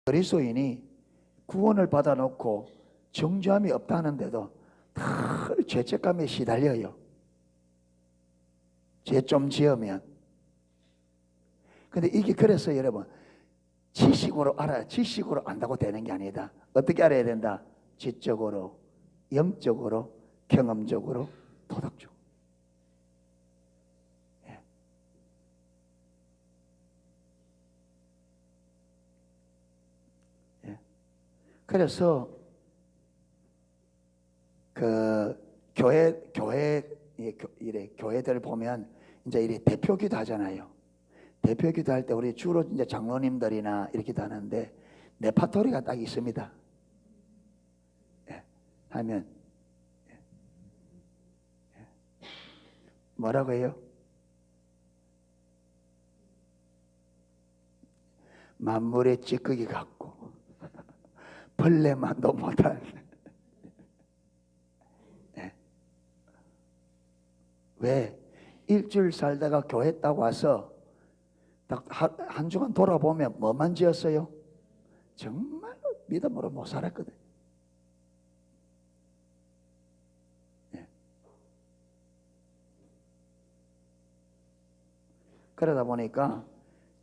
그리스도인이 구원을 받아놓고 정죄함이 없다는데도 늘 죄책감에 시달려요. 죄 좀 지으면. 근데 이게 그래서 여러분, 지식으로 알아야, 지식으로 안다고 되는 게 아니다. 어떻게 알아야 된다? 지적으로, 영적으로, 경험적으로, 도덕적으로. 예. 예. 그래서 그 교회들 보면 이제 이래 대표기도 하잖아요. 대표기도 할 때 우리 주로 이제 장로님들이나 이렇게 하는데 레파토리가 딱 있습니다. 예. 하면 뭐라고 해요? 만물의 찌꺼기 같고 벌레만도 못할. 네. 왜? 일주일 살다가 교회 딱 와서 딱 한 주간 돌아보면 뭐만 지었어요? 정말로 믿음으로 못 살았거든요. 네. 그러다 보니까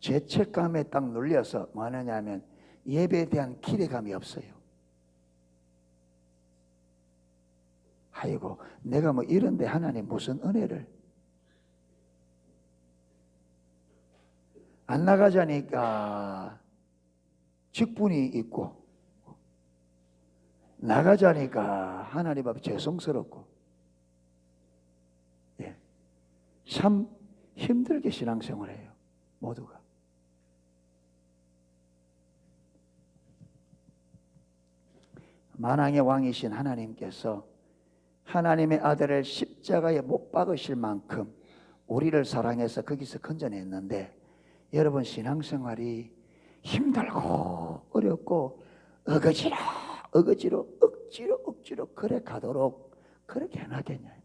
죄책감에 딱 눌려서 뭐 하느냐면 예배에 대한 기대감이 없어요. 아이고, 내가 뭐 이런데 하나님 무슨 은혜를. 안 나가자니까 직분이 있고, 나가자니까 하나님 앞에 죄송스럽고, 예. 참 힘들게 신앙생활을 해요. 모두가. 만왕의 왕이신 하나님께서 하나님의 아들을 십자가에 못 박으실 만큼 우리를 사랑해서 거기서 건져냈는데, 여러분 신앙생활이 힘들고 어렵고 억지로 그래 가도록 그렇게 해나겠냐.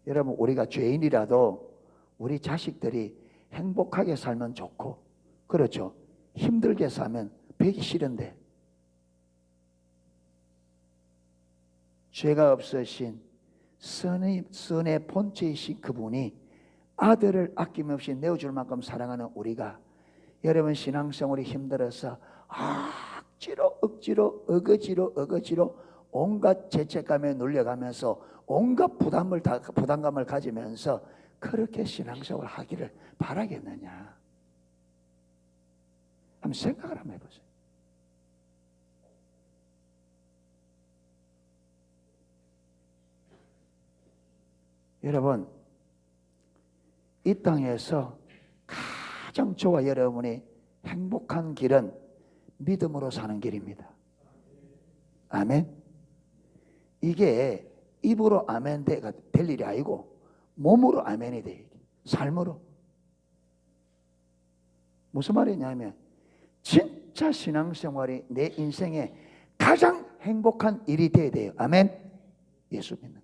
여러분, 우리가 죄인이라도 우리 자식들이 행복하게 살면 좋고, 그렇죠? 힘들게 살면 배기 싫은데, 죄가 없으신 선의 본체이신 그분이 아들을 아낌없이 내어줄 만큼 사랑하는 우리가, 여러분 신앙생활이 힘들어서 억지로 온갖 죄책감에 눌려가면서 온갖 부담감을 가지면서 그렇게 신앙생활을 하기를 바라겠느냐. 한번 생각을 한번 해보세요. 여러분, 이 땅에서 가장 저와 여러분이 행복한 길은 믿음으로 사는 길입니다. 아멘. 이게 입으로 아멘 될 일이 아니고 몸으로 아멘이 돼. 삶으로. 무슨 말이냐면 진짜 신앙생활이 내 인생에 가장 행복한 일이 돼야 돼요. 아멘. 예수 믿는 거.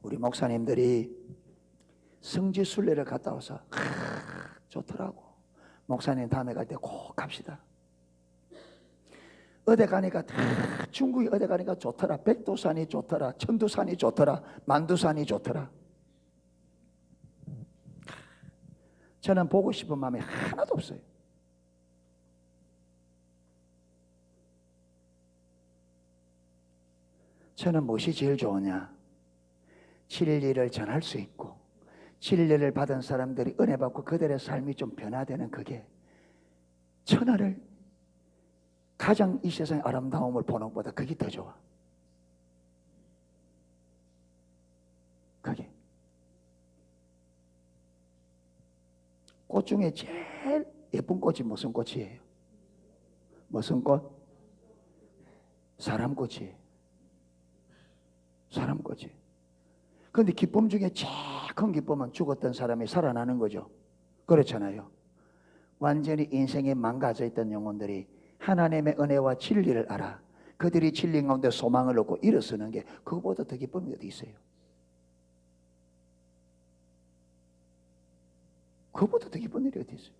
우리 목사님들이 성지순례를 갔다 와서 좋더라고. 목사님 다음에 갈 때 꼭 갑시다. 어디 가니까 중국에 어디 가니까 좋더라. 백두산이 좋더라. 천두산이 좋더라. 만두산이 좋더라. 저는 보고 싶은 마음이 하나도 없어요. 저는 무엇이 제일 좋으냐? 진리를 전할 수 있고 진리를 받은 사람들이 은혜 받고 그들의 삶이 좀 변화되는, 그게 천하를 가장 이 세상의 아름다움을 보는 것보다 그게 더 좋아. 그게 꽃 중에 제일 예쁜 꽃이 무슨 꽃이에요? 무슨 꽃? 사람꽃이에요. 사람꽃이에요. 그런데 기쁨 중에 제일 큰 기쁨은 죽었던 사람이 살아나는 거죠. 그렇잖아요. 완전히 인생에 망가져 있던 영혼들이 하나님의 은혜와 진리를 알아 그들이 진리 가운데 소망을 얻고 일어서는 게 그거보다 더 기쁨이 어디 있어요? 그거보다 더 기쁜 일이 어디 있어요?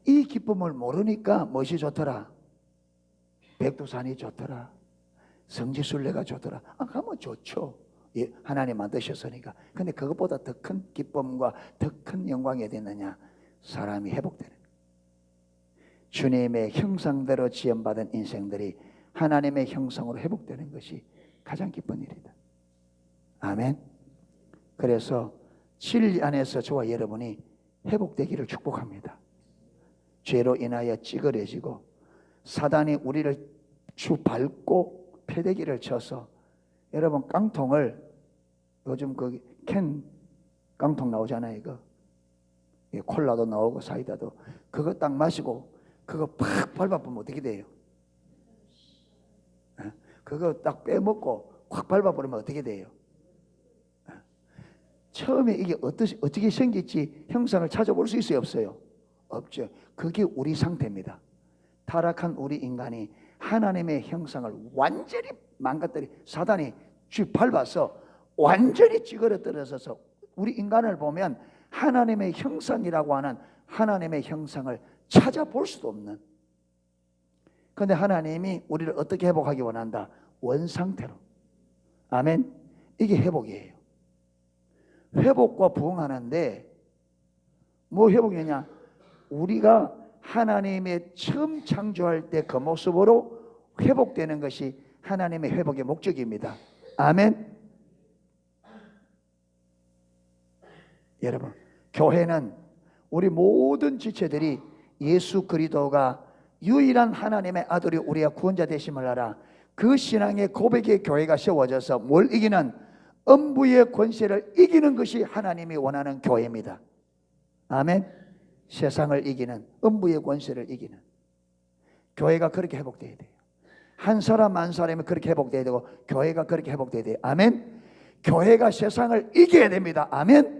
이 기쁨을 모르니까 무엇이 좋더라? 백두산이 좋더라, 성지순례가 좋더라. 가면 좋죠. 예, 하나님 만드셨으니까. 근데 그것보다 더 큰 기쁨과 더 큰 영광이 어디 있느냐? 사람이 회복되는 주님의 형상대로 지음받은 인생들이 하나님의 형상으로 회복되는 것이 가장 기쁜 일이다. 아멘. 그래서 진리 안에서 저와 여러분이 회복되기를 축복합니다. 죄로 인하여 찌그러지고 사단이 우리를 밟고 패대기를 쳐서 여러분 깡통을 요즘 그 캔 깡통 나오잖아요. 이거 콜라도 나오고 사이다도 그거 딱 마시고 그거 팍 밟아보면 어떻게 돼요? 그거 딱 빼먹고 확 밟아버리면 어떻게 돼요? 처음에 이게 어떻게 생길지 형상을 찾아볼 수 있어요? 없어요? 없죠. 그게 우리 상태입니다. 타락한 우리 인간이 하나님의 형상을 완전히 망가뜨리 사단이 밟아서 완전히 찌그러뜨려서 우리 인간을 보면 하나님의 형상이라고 하는 하나님의 형상을 찾아볼 수도 없는. 그런데 하나님이 우리를 어떻게 회복하기 원한다? 원상태로. 아멘. 이게 회복이에요. 회복과 부흥하는데 뭐 회복이냐? 우리가 하나님의 처음 창조할 때 그 모습으로 회복되는 것이 하나님의 회복의 목적입니다. 아멘. 여러분, 교회는 우리 모든 지체들이 예수 그리스도가 유일한 하나님의 아들이 우리의 구원자 되심을 알아 그 신앙의 고백의 교회가 세워져서 뭘 이기는? 음부의 권세를 이기는 것이 하나님이 원하는 교회입니다. 아멘. 세상을 이기는 음부의 권세를 이기는 교회가 그렇게 회복돼야 돼요. 한 사람 한 사람이 그렇게 회복돼야 되고 교회가 그렇게 회복돼야 돼요. 아멘. 교회가 세상을 이겨야 됩니다. 아멘.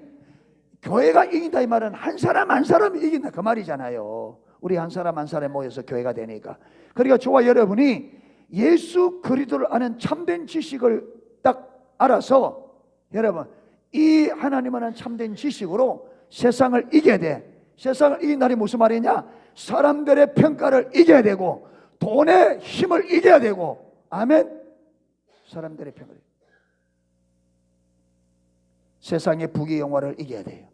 교회가 이긴다 이 말은 한 사람 한 사람이 이긴다 그 말이잖아요. 우리 한 사람 한 사람 모여서 교회가 되니까. 그러니까 저와 여러분이 예수 그리스도를 아는 참된 지식을 딱 알아서 여러분 이 하나님을 아는 참된 지식으로 세상을 이겨야 돼. 세상을 이긴다니 무슨 말이냐? 사람들의 평가를 이겨야 되고 돈의 힘을 이겨야 되고 아멘. 사람들의 평가를 세상의 부귀 영화를 이겨야 돼요.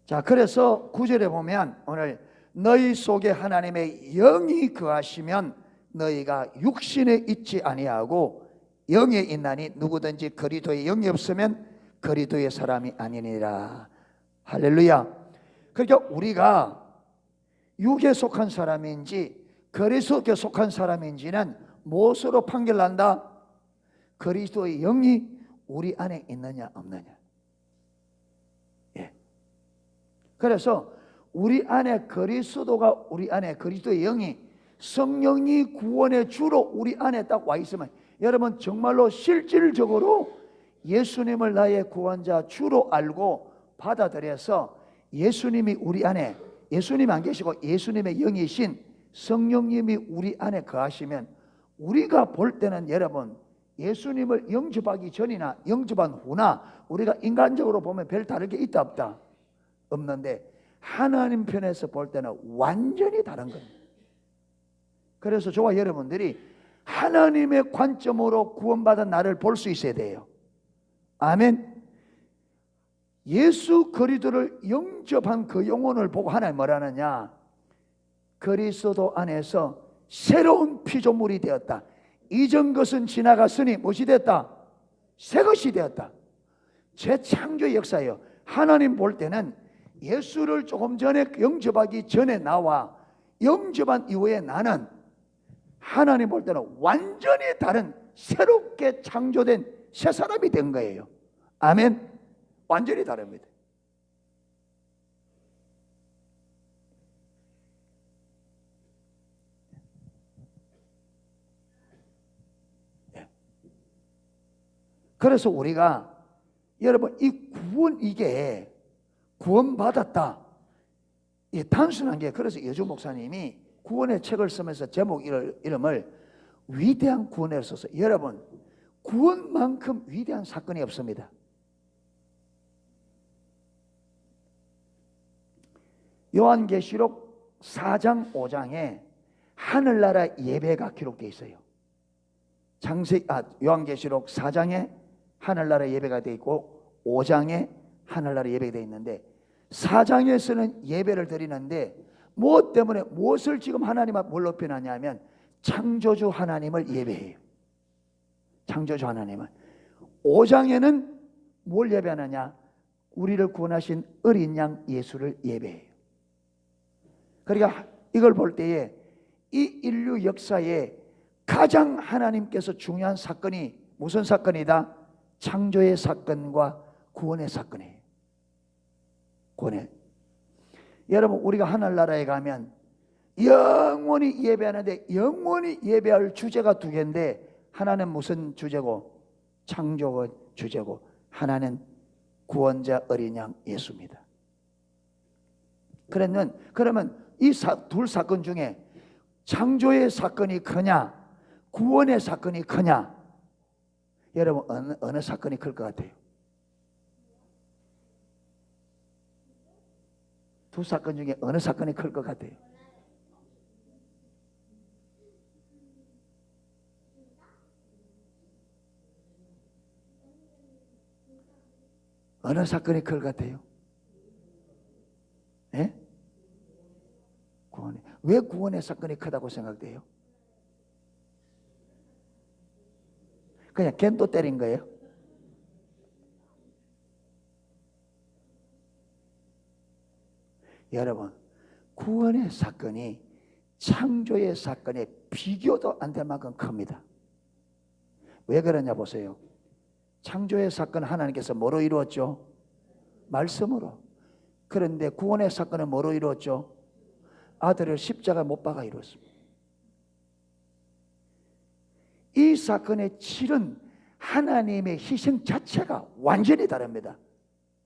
자, 그래서 9절에 보면 오늘 너희 속에 하나님의 영이 거하시면 너희가 육신에 있지 아니하고 영에 있나니 누구든지 그리스도의 영이 없으면 그리스도의 사람이 아니니라. 할렐루야. 그러니까 우리가 육에 속한 사람인지 그리스도께 속한 사람인지는 무엇으로 판결난다? 그리스도의 영이 우리 안에 있느냐 없느냐. 예. 그래서 우리 안에 그리스도가 우리 안에 그리스도의 영이 성령이 구원의 주로 우리 안에 딱 와 있으면 여러분 정말로 실질적으로 예수님을 나의 구원자 주로 알고 받아들여서 예수님이 우리 안에 예수님 안 계시고 예수님의 영이신 성령님이 우리 안에 거하시면 우리가 볼 때는 여러분 예수님을 영접하기 전이나 영접한 후나 우리가 인간적으로 보면 별 다를 게 있다 없다? 없는데 하나님 편에서 볼 때는 완전히 다른 겁니다. 그래서 저와 여러분들이 하나님의 관점으로 구원받은 나를 볼 수 있어야 돼요. 아멘. 예수 그리스도를 영접한 그 영혼을 보고 하나님 뭐라느냐? 그리스도 안에서 새로운 피조물이 되었다. 이전 것은 지나갔으니 무엇이 됐다? 새 것이 되었다. 재창조의 역사예요. 하나님 볼 때는 예수를 조금 전에 영접하기 전에 나와 영접한 이후에 나는 하나님 볼 때는 완전히 다른 새롭게 창조된 새 사람이 된 거예요. 아멘. 완전히 다릅니다. 그래서 우리가 여러분 이 구원, 이게 구원받았다, 이 단순한 게, 그래서 여주 목사님이 구원의 책을 쓰면서 제목 이름을 위대한 구원을 썼어요. 여러분, 구원만큼 위대한 사건이 없습니다. 요한계시록 4장 5장에 하늘나라 예배가 기록되어 있어요. 요한계시록 4장에 하늘나라 예배가 되어 있고 5장에 하늘나라 예배가 되어 있는데, 4장에서는 예배를 드리는데 무엇 때문에, 무엇을 지금 하나님 앞 뭘로 표현하냐면 창조주 하나님을 예배해요. 창조주 하나님을. 5장에는 뭘 예배하느냐? 우리를 구원하신 어린 양 예수를 예배해요. 그러니까 이걸 볼 때에 이 인류 역사에 가장 하나님께서 중요한 사건이 무슨 사건이다? 창조의 사건과 구원의 사건이에요. 구원의. 여러분, 우리가 하늘나라에 가면 영원히 예배하는데, 영원히 예배할 주제가 두 개인데, 하나는 무슨 주제고? 창조가 주제고, 하나는 구원자 어린 양 예수입니다. 그러면 이 둘 사건 중에 창조의 사건이 크냐, 구원의 사건이 크냐? 여러분, 어느 사건이 클 것 같아요? 두 사건 중에 어느 사건이 클 것 같아요? 어느 사건이 클 것 같아요? 예? 구원의. 왜 구원의 사건이 크다고 생각돼요? 그냥 겐또 때린 거예요? 여러분, 구원의 사건이 창조의 사건에 비교도 안 될 만큼 큽니다. 왜 그러냐 보세요. 창조의 사건 하나님께서 뭐로 이루었죠? 말씀으로. 그런데 구원의 사건은 뭐로 이루었죠? 아들을 십자가 못 박아 이루었습니다. 이 사건의 질은, 하나님의 희생 자체가 완전히 다릅니다.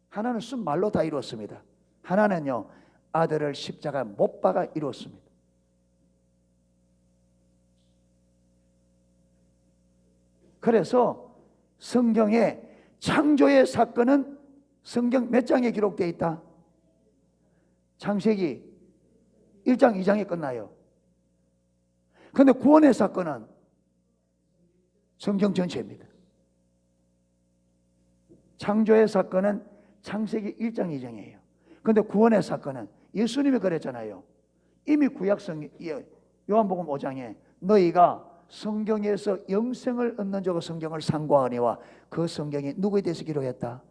하나는 순 말로 다 이루었습니다. 하나는요, 아들을 십자가 못 박아 이루었습니다. 그래서 성경에 창조의 사건은 성경 몇 장에 기록되어 있다? 창세기 1장 2장에 끝나요. 그런데 구원의 사건은 성경 전체입니다. 창조의 사건은 창세기 1장 2장이에요. 그런데 구원의 사건은 예수님이 그랬잖아요. 이미 구약성 요한복음 5장에 너희가 성경에서 영생을 얻는 자고 성경을 상고하니와, 그 성경이 누구에 대해서 기록했다?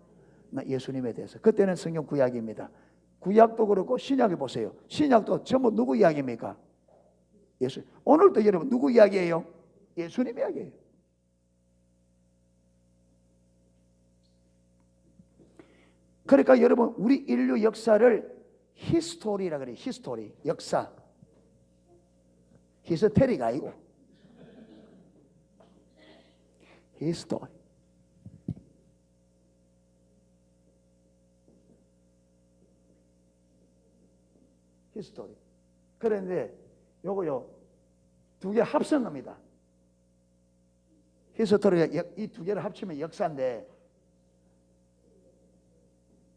예수님에 대해서. 그때는 성경 구약입니다. 구약도 그렇고 신약에 보세요. 신약도 전부 누구 이야기입니까? 예수. 오늘도 여러분 누구 이야기예요? 예수님 이야기예요. 그러니까 여러분, 우리 인류 역사를 히스토리라 그래요. 히스토리, 역사. 히스테리가 아니고 히스토리. 히스토리. 그런데 요거요, 두 개 합친 겁니다. 히스토리가 이 두 개를 합치면 역사인데,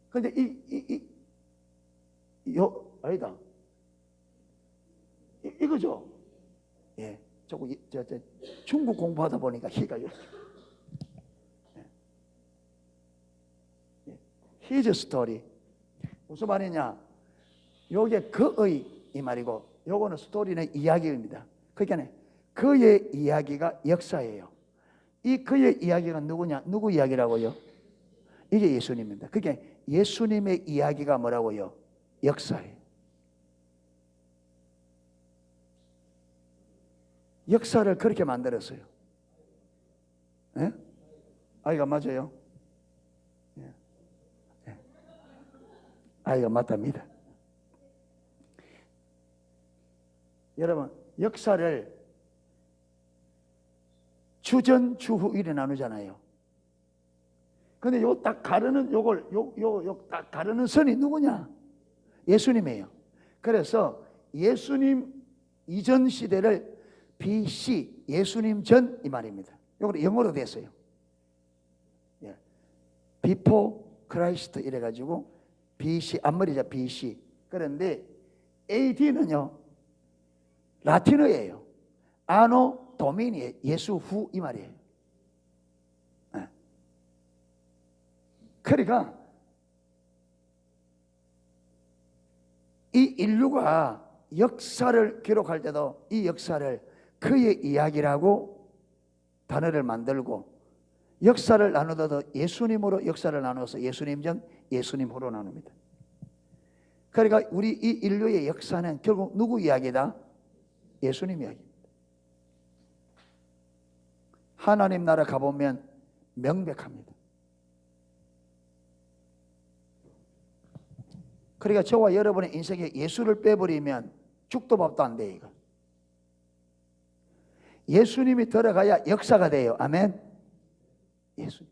근데 아니다. 이거죠. 예. 조금 중국 공부하다 보니까 희가 이렇게. 히즈 스토리. 무슨 말이냐? 요게 그의 이 말이고, 요거는 스토리는 이야기입니다. 그러니까 그의 이야기가 역사예요. 이 그의 이야기가 누구냐? 누구 이야기라고요? 이게 예수님입니다. 그게 예수님의 이야기가 뭐라고요? 역사예요. 역사를 그렇게 만들었어요. 예? 아이가 맞아요? 예. 예. 아이가 맞답니다. 여러분, 역사를 주전, 주후 이래 나누잖아요. 근데 요 딱 가르는 요걸 요 딱 가르는 선이 누구냐? 예수님이에요. 그래서 예수님 이전 시대를 BC, 예수님 전 이 말입니다. 요걸 영어로 됐어요. 예. Before Christ 이래가지고 BC, 앞머리자 BC. 그런데 AD는요 라틴어예요. 아노 도미니에 예수 후 이 말이에요. 예. 그러니까 이 인류가 역사를 기록할 때도 이 역사를 그의 이야기라고 단어를 만들고, 역사를 나누어도 예수님으로 역사를 나눠서 예수님 전 예수님 후로 나눕니다. 그러니까 우리 이 인류의 역사는 결국 누구 이야기다? 예수님 이야기입니다. 하나님 나라 가보면 명백합니다. 그러니까 저와 여러분의 인생에 예수를 빼버리면 죽도 밥도 안 돼요. 이거. 예수님이 들어가야 역사가 돼요. 아멘. 예수님.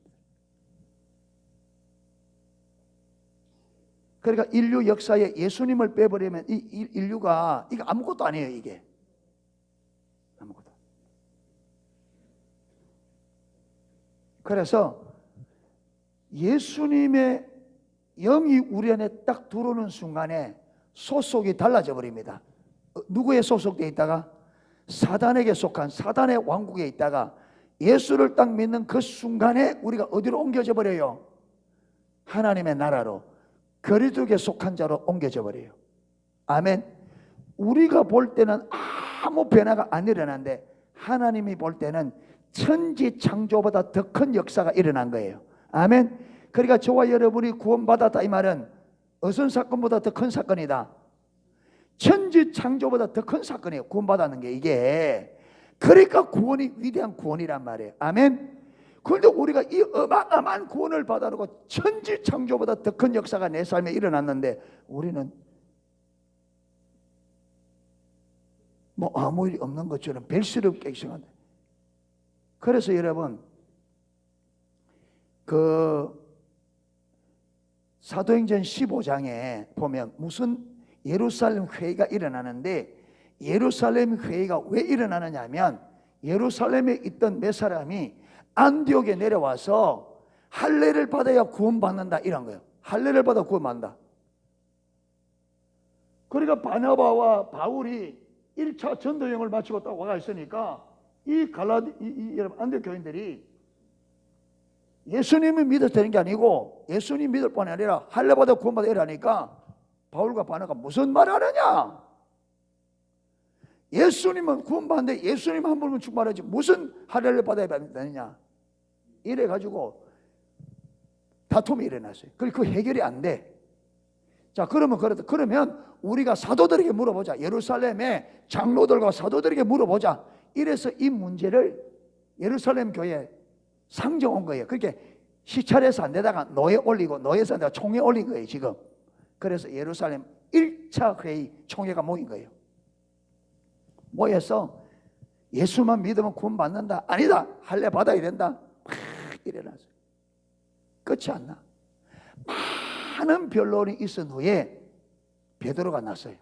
그러니까 인류 역사에 예수님을 빼버리면 이 인류가 이거 아무것도 아니에요. 이게 아무것도. 그래서 예수님의 영이 우리 안에 딱 들어오는 순간에 소속이 달라져 버립니다. 누구에 소속되어 있다가 사단에게 속한 사단의 왕국에 있다가 예수를 딱 믿는 그 순간에 우리가 어디로 옮겨져 버려요? 하나님의 나라로, 그리스도에 속한 자로 옮겨져 버려요. 아멘. 우리가 볼 때는 아무 변화가 안 일어나는데 하나님이 볼 때는 천지 창조보다 더 큰 역사가 일어난 거예요. 아멘. 그러니까 저와 여러분이 구원받았다 이 말은 어떤 사건보다 더 큰 사건이다. 천지 창조보다 더 큰 사건이에요. 구원받았는 게 이게. 그러니까 구원이 위대한 구원이란 말이에요. 아멘. 그런데 우리가 이 어마어마한 구원을 받아놓고 천지 창조보다 더 큰 역사가 내 삶에 일어났는데 우리는 뭐 아무 일이 없는 것처럼 별스럽게 생각한다. 그래서 여러분 그 사도행전 15장에 보면 무슨 예루살렘 회의가 일어나는데, 예루살렘 회의가 왜 일어나느냐 하면 예루살렘에 있던 몇 사람이 안디옥에 내려와서 할례를 받아야 구원받는다 이런 거예요. 할례를 받아 구원받는다. 그러니까 바나바와 바울이 1차 전도여행을 마치고 딱 와가 있으니까 이 안디옥 교인들이 예수님을 믿어도 되는 게 아니고 예수님 믿을 뿐이 아니라 할례 받아 구원받아 이러니까 바울과 바나가 무슨 말 하느냐? 예수님은 구원받는데 예수님 한 분은 충만하지 무슨 할례를 받아야 되느냐? 이래가지고 다툼이 일어났어요. 그 해결이 안 돼. 자, 그러면 우리가 사도들에게 물어보자. 예루살렘의 장로들과 사도들에게 물어보자. 이래서 이 문제를 예루살렘 교회에 상정 온 거예요. 그렇게 시찰해서 안 되다가 노에 올리고 노에서 안 되다가 총회 올린 거예요 지금. 그래서 예루살렘 1차 회의 총회가 모인 거예요. 모여서 예수만 믿으면 구원받는다. 아니다. 할례 받아야 된다. 막 일어났어요. 끝이 안 나. 많은 변론이 있은 후에 베드로가 났어요.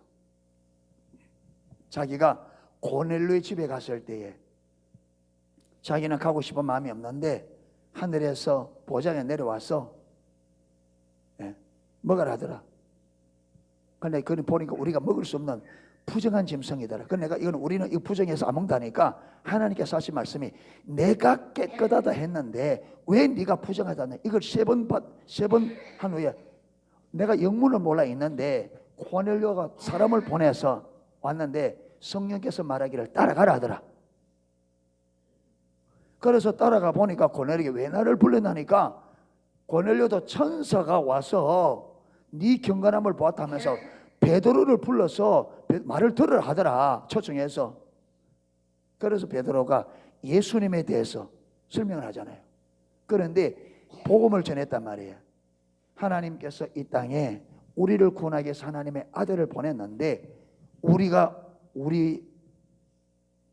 자기가 고넬료의 집에 갔을 때에 자기는 가고 싶은 마음이 없는데 하늘에서 보좌에 내려와서 먹으라 하더라. 근데 그걸 보니까 우리가 먹을 수 없는 부정한 짐승이더라. 그래서 내가 우리는 이 부정해서 안 먹다니까 하나님께서 하신 말씀이 내가 깨끗하다 했는데 왜 네가 부정하다냐. 이걸 세 번 한 후에 내가 영문을 몰라 있는데 고넬료가 사람을 보내서 왔는데 성령께서 말하기를 따라가라 하더라. 그래서 따라가 보니까 고넬료에게 왜 나를 불렀나니까 고넬료도 천사가 와서 네 경건함을 보았다 하면서 베드로를 불러서 말을 들으라 하더라. 초청해서. 그래서 베드로가 예수님에 대해서 설명을 하잖아요. 그런데 복음을 전했단 말이에요. 하나님께서 이 땅에 우리를 구원하기 위해서 하나님의 아들을 보냈는데 우리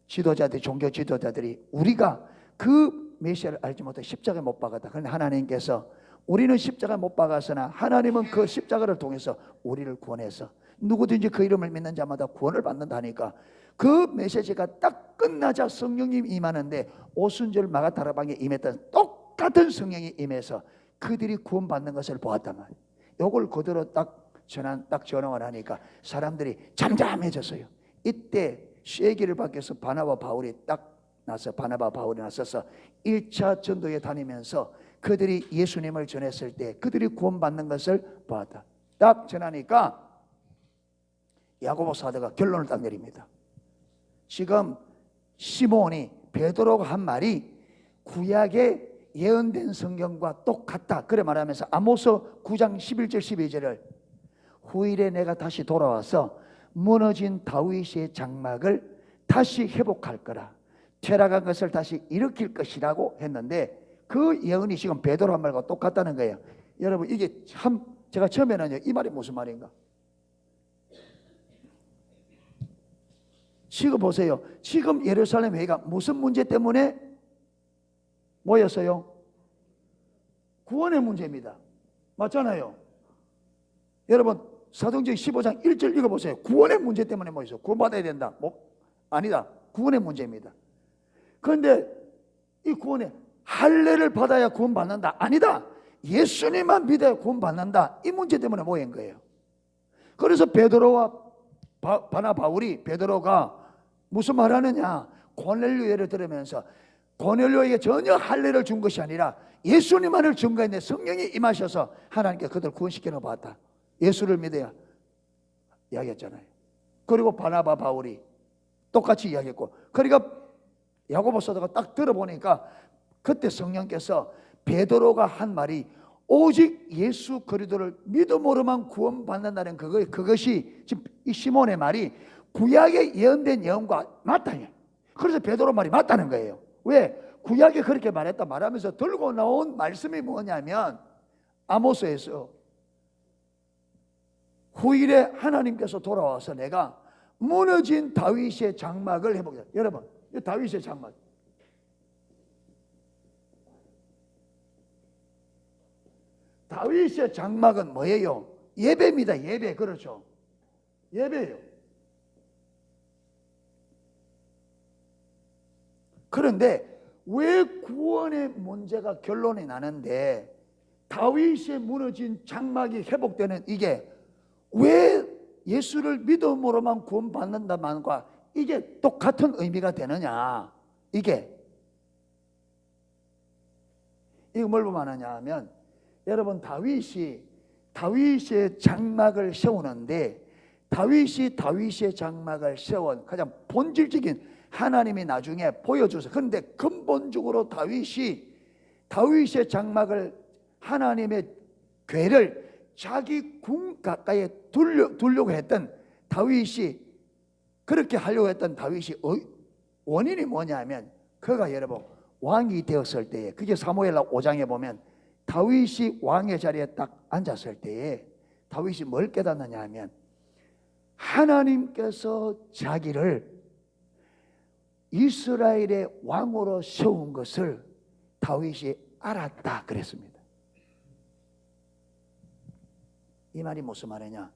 지도자들, 종교 지도자들이 우리가 그 메시아를 알지 못해 십자가에 못 박았다. 그런데 하나님께서 우리는 십자가 못 박았으나 하나님은 그 십자가를 통해서 우리를 구원해서 누구든지 그 이름을 믿는 자마다 구원을 받는다니까. 그 메시지가 딱 끝나자 성령님 임하는데 오순절 마가다라방에 임했던 똑같은 성령이 임해서 그들이 구원받는 것을 보았단 말이에요. 요걸 그대로 딱 전환을 하니까 사람들이 잠잠해졌어요. 이때 쇠기를 밖에서 바나바 바울이 나서서 1차 전도에 다니면서 그들이 예수님을 전했을 때 그들이 구원받는 것을 보았다. 딱 전하니까 야고보 사도가 결론을 딱 내립니다. 지금 시몬이 베드로가 한 말이 구약의 예언된 성경과 똑같다 그래 말하면서 아모스 9장 11절 12절을 후일에 내가 다시 돌아와서 무너진 다윗의 장막을 다시 회복할 거라, 퇴락한 것을 다시 일으킬 것이라고 했는데 그 예언이 지금 베드로 한 말과 똑같다는 거예요. 여러분 이게 참 제가 처음에는요 이 말이 무슨 말인가, 지금 보세요. 지금 예루살렘 회의가 무슨 문제 때문에 모였어요? 구원의 문제입니다. 맞잖아요. 여러분 사도행전 15장 1절 읽어보세요. 구원의 문제 때문에 모였어요. 구원받아야 된다. 아니다. 구원의 문제입니다. 그런데 이 구원에 할례를 받아야 구원받는다. 아니다. 예수님만 믿어야 구원받는다. 이 문제 때문에 모인 거예요. 그래서 베드로와 바울이 베드로가 무슨 말하느냐, 고넬료 예를 들으면서 고넬료에게 전혀 할례를 준 것이 아니라 예수님만을 증거했는데 성령이 임하셔서 하나님께 그들 구원시켜 봤다. 예수를 믿어야 이야기했잖아요. 그리고 바나바 바울이 똑같이 이야기했고, 그러니까 야고보 사도가 딱 들어보니까 그때 성령께서 베드로가 한 말이 오직 예수 그리스도를 믿음으로만 구원받는다는 그것이 지금 이 시몬의 말이 구약에 예언된 예언과 맞다. 그래서 베드로 말이 맞다는 거예요. 왜? 구약에 그렇게 말했다 말하면서 들고 나온 말씀이 뭐냐면 아모스에서 후일에 하나님께서 돌아와서 내가 무너진 다윗의 장막을 회복했다. 여러분 이 다윗의 장막, 다윗의 장막은 뭐예요? 예배입니다. 예배. 그렇죠. 예배예요. 그런데 왜 구원의 문제가 결론이 나는데 다윗의 무너진 장막이 회복되는 이게 왜 예수를 믿음으로만 구원받는다만과 이게 똑같은 의미가 되느냐, 이게 이거 뭘 보면 하냐 하면 여러분 다윗의 장막을 세우는데 다윗의 장막을 세운 가장 본질적인 하나님이 나중에 보여줘서, 그런데 근본적으로 다윗의 장막을 하나님의 궤를 자기 궁 가까이에 두려고 했던 다윗이, 그렇게 하려고 했던 다윗이 원인이 뭐냐면 그가 여러분 왕이 되었을 때에, 그게 사무엘하 5장에 보면 다윗이 왕의 자리에 딱 앉았을 때에 다윗이 뭘 깨닫느냐 하면 하나님께서 자기를 이스라엘의 왕으로 세운 것을 다윗이 알았다 그랬습니다. 이 말이 무슨 말이냐,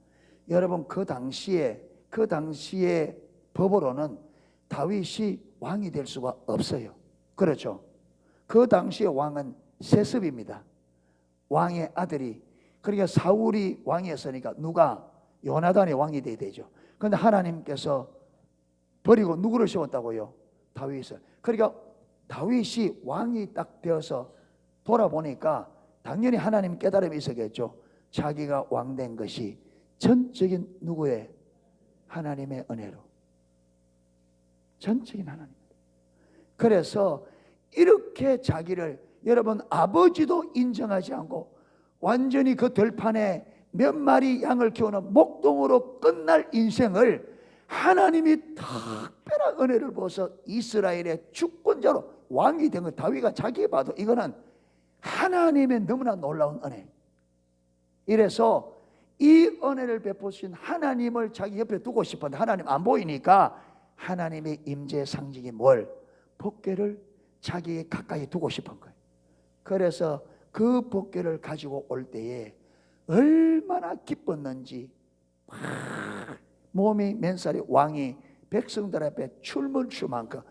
여러분 그 당시에 법으로는 다윗이 왕이 될 수가 없어요. 그렇죠. 그 당시의 왕은 세습입니다. 왕의 아들이, 그러니까 사울이 왕이었으니까 누가, 요나단이 왕이 돼야 되죠. 그런데 하나님께서 버리고 누구를 세웠다고요? 다윗을. 그러니까 다윗이 왕이 딱 되어서 돌아보니까 당연히 하나님 깨달음이 있었겠죠. 자기가 왕된 것이 전적인 누구의? 하나님의 은혜로. 전적인 하나님. 그래서 이렇게 자기를, 여러분 아버지도 인정하지 않고 완전히 그 들판에 몇 마리 양을 키우는 목동으로 끝날 인생을 하나님이 특별한 은혜를 보아서 이스라엘의 주권자로 왕이 된 것, 다윗가 자기 봐도 이거는 하나님의 너무나 놀라운 은혜. 이래서 이 은혜를 베푸신 하나님을 자기 옆에 두고 싶었는데 하나님 안 보이니까 하나님의 임재 상징이 뭘? 법궤를 자기 가까이 두고 싶은 거예요. 그래서 그 복궤를 가지고 올 때에 얼마나 기뻤는지 몸이 맨살이 왕이 백성들 앞에 춤을 출 만큼,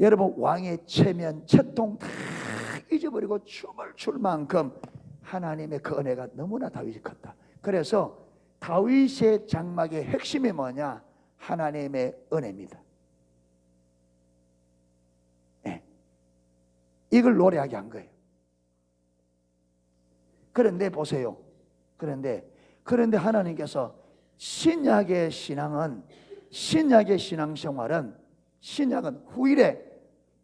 여러분 왕의 체면 채통 다 잊어버리고 춤을 출 만큼 하나님의 그 은혜가 너무나 다윗이 컸다. 그래서 다윗의 장막의 핵심이 뭐냐? 하나님의 은혜입니다. 네. 이걸 노래하게 한 거예요. 그런데 보세요. 그런데 하나님께서 신약의 신앙생활은 후일에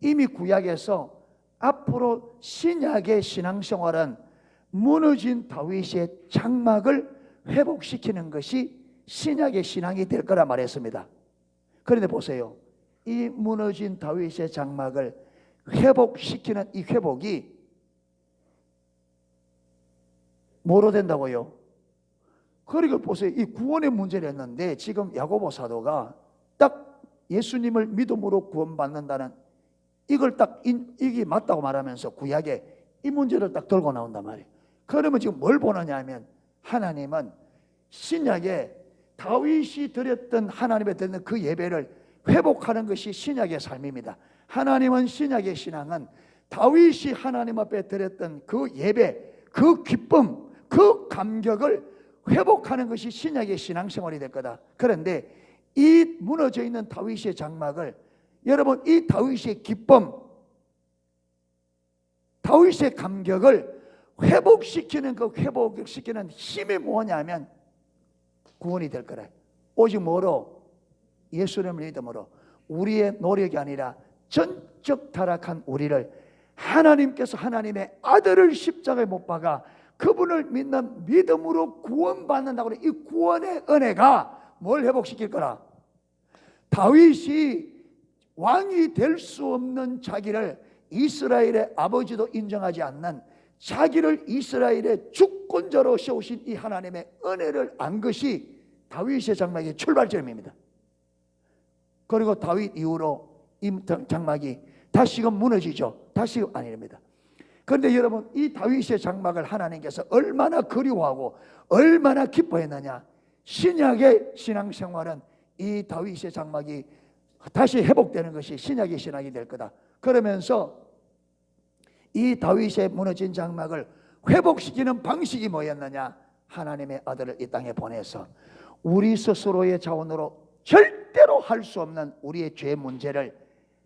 이미 구약에서 앞으로 신약의 신앙생활은 무너진 다윗의 장막을 회복시키는 것이 신약의 신앙이 될 거라 말했습니다. 그런데 보세요. 이 무너진 다윗의 장막을 회복시키는 이 회복이 뭐로 된다고요? 그리고 보세요. 이 구원의 문제를 했는데 지금 야고보 사도가 딱 예수님을 믿음으로 구원받는다는 이걸 딱 이게 맞다고 말하면서 구약에 이 문제를 딱 들고 나온단 말이에요. 그러면 지금 뭘 보느냐 하면 하나님은 신약에 다윗이 드렸던 하나님의 드렸던 그 예배를 회복하는 것이 신약의 삶입니다. 하나님은 신약의 신앙은 다윗이 하나님 앞에 드렸던 그 예배, 그 기쁨, 그 감격을 회복하는 것이 신약의 신앙생활이 될 거다. 그런데 이 무너져 있는 다윗의 장막을, 여러분 이 다윗의 기쁨, 다윗의 감격을 회복시키는 그 회복시키는 힘이 뭐냐면 구원이 될 거라. 오직 뭐로? 예수님을 믿음으로. 우리의 노력이 아니라 전적 타락한 우리를 하나님께서 하나님의 아들을 십자가에 못 박아 그분을 믿는 믿음으로 구원받는다고. 이 구원의 은혜가 뭘 회복시킬 거라? 다윗이 왕이 될 수 없는 자기를 이스라엘의 아버지도 인정하지 않는 자기를 이스라엘의 주권자로 세우신 이 하나님의 은혜를 안 것이 다윗의 장막의 출발점입니다. 그리고 다윗 이후로 이 장막이 다시금 무너지죠. 다시금 아닙니다. 그런데 여러분 이 다윗의 장막을 하나님께서 얼마나 그리워하고 얼마나 기뻐했느냐. 신약의 신앙생활은 이 다윗의 장막이 다시 회복되는 것이 신약의 신앙이 될 거다. 그러면서 이 다윗의 무너진 장막을 회복시키는 방식이 뭐였느냐? 하나님의 아들을 이 땅에 보내서 우리 스스로의 자원으로 절대로 할 수 없는 우리의 죄 문제를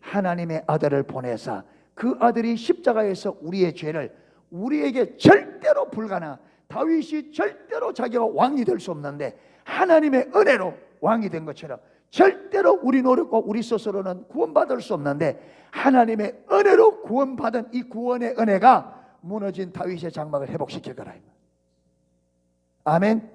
하나님의 아들을 보내서 그 아들이 십자가에서 우리의 죄를 우리에게 절대로 불가능한, 다윗이 절대로 자기가 왕이 될 수 없는데 하나님의 은혜로 왕이 된 것처럼 절대로 우리 노력과 우리 스스로는 구원받을 수 없는데 하나님의 은혜로 구원받은 이 구원의 은혜가 무너진 다윗의 장막을 회복시킬 거라. 아멘.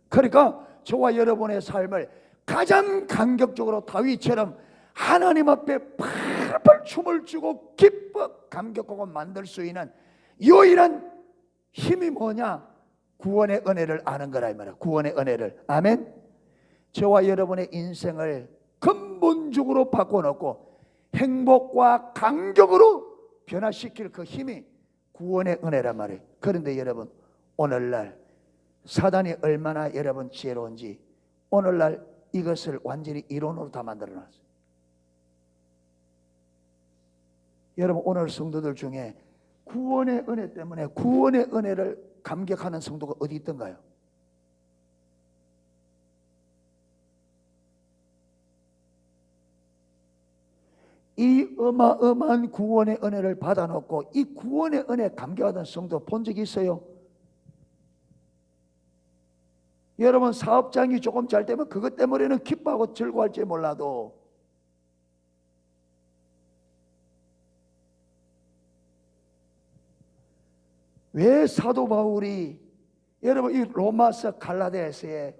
그러니까 저와 여러분의 삶을 가장 감격적으로 다윗처럼 하나님 앞에 팔팔 춤을 추고 기뻐 감격하고 만들 수 있는 유일한 힘이 뭐냐? 구원의 은혜를 아는 거라 이 말이야. 구원의 은혜를. 아멘. 저와 여러분의 인생을 근본적으로 바꿔놓고 행복과 감격으로 변화시킬 그 힘이 구원의 은혜란 말이에요. 그런데 여러분 오늘날 사단이 얼마나 여러분 지혜로운지 오늘날 이것을 완전히 이론으로 다 만들어놨어요. 여러분 오늘 성도들 중에 구원의 은혜 때문에 구원의 은혜를 감격하는 성도가 어디 있던가요? 이 어마어마한 구원의 은혜를 받아놓고 이 구원의 은혜 감격하던 성도 본 적이 있어요? 여러분 사업장이 조금 잘 되면 그것 때문에는 기뻐하고 즐거워할지 몰라도 왜 사도 바울이 여러분 이 로마서 갈라디아서에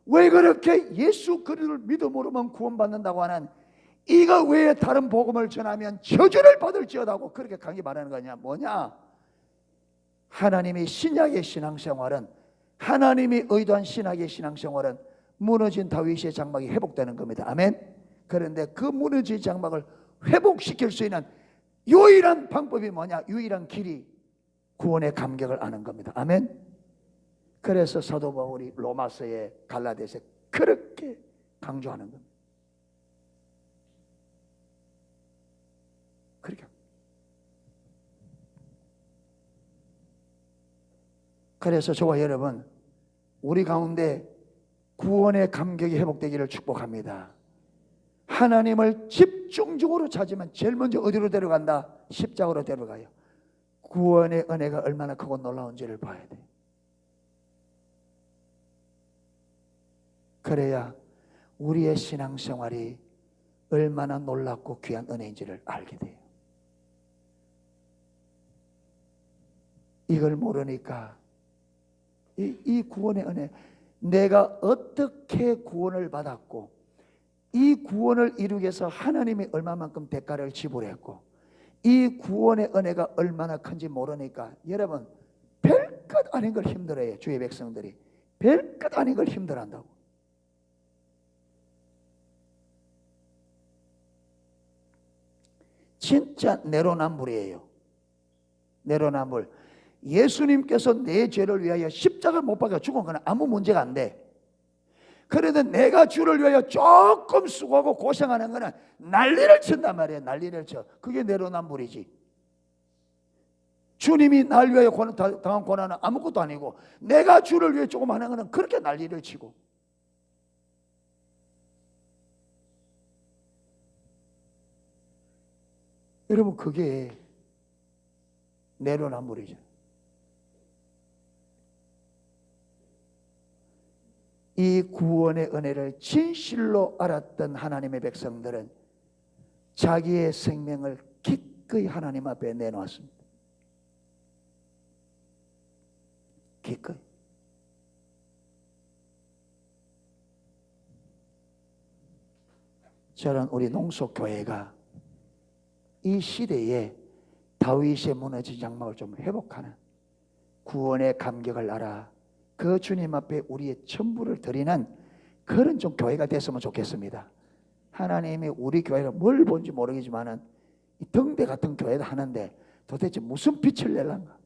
왜 그렇게 예수 그리스도를 믿음으로만 구원받는다고 하는 이가 왜 다른 복음을 전하면 저주를 받을지어다고 그렇게 강히 말하는 거냐? 뭐냐? 하나님이 신약의 신앙생활은 하나님이 의도한 신약의 신앙생활은 무너진 다윗의 장막이 회복되는 겁니다. 아멘. 그런데 그 무너진 장막을 회복시킬 수 있는 유일한 방법이 뭐냐? 유일한 길이 구원의 감격을 아는 겁니다. 아멘. 그래서 사도 바울이 로마서에 갈라디아서에 그렇게 강조하는 겁니다. 그렇게. 그래서 저와 여러분, 우리 가운데 구원의 감격이 회복되기를 축복합니다. 하나님을 집중적으로 찾으면 제일 먼저 어디로 데려간다? 십자가로 데려가요. 구원의 은혜가 얼마나 크고 놀라운지를 봐야 돼. 그래야 우리의 신앙생활이 얼마나 놀랍고 귀한 은혜인지를 알게 돼요. 이걸 모르니까 이 구원의 은혜, 내가 어떻게 구원을 받았고 이 구원을 이루기 위해서 하나님이 얼마만큼 대가를 지불했고 이 구원의 은혜가 얼마나 큰지 모르니까 여러분 별것 아닌 걸 힘들어해요. 주의 백성들이 별것 아닌 걸 힘들어한다고. 진짜 내로남불이에요. 내로남불. 예수님께서 내 죄를 위하여 십자가를 못 박아 죽은 건 아무 문제가 안 돼. 그런데 내가 주를 위하여 조금 수고하고 고생하는 거는 난리를 친단 말이에요. 난리를 쳐. 그게 내로남불이지. 주님이 날 위하여 당한 고난은 아무것도 아니고 내가 주를 위해 조금 하는 거는 그렇게 난리를 치고. 여러분 그게 내로남불이죠. 이 구원의 은혜를 진실로 알았던 하나님의 백성들은 자기의 생명을 기꺼이 하나님 앞에 내놓았습니다. 기꺼이. 저는 우리 농속교회가 이 시대에 다윗의 무너진 장막을 좀 회복하는 구원의 감격을 알아 그 주님 앞에 우리의 전부를 드리는 그런 좀 교회가 됐으면 좋겠습니다. 하나님이 우리 교회를 뭘 본지 모르겠지만은 이 등대 같은 교회도 하는데 도대체 무슨 빛을 내란가?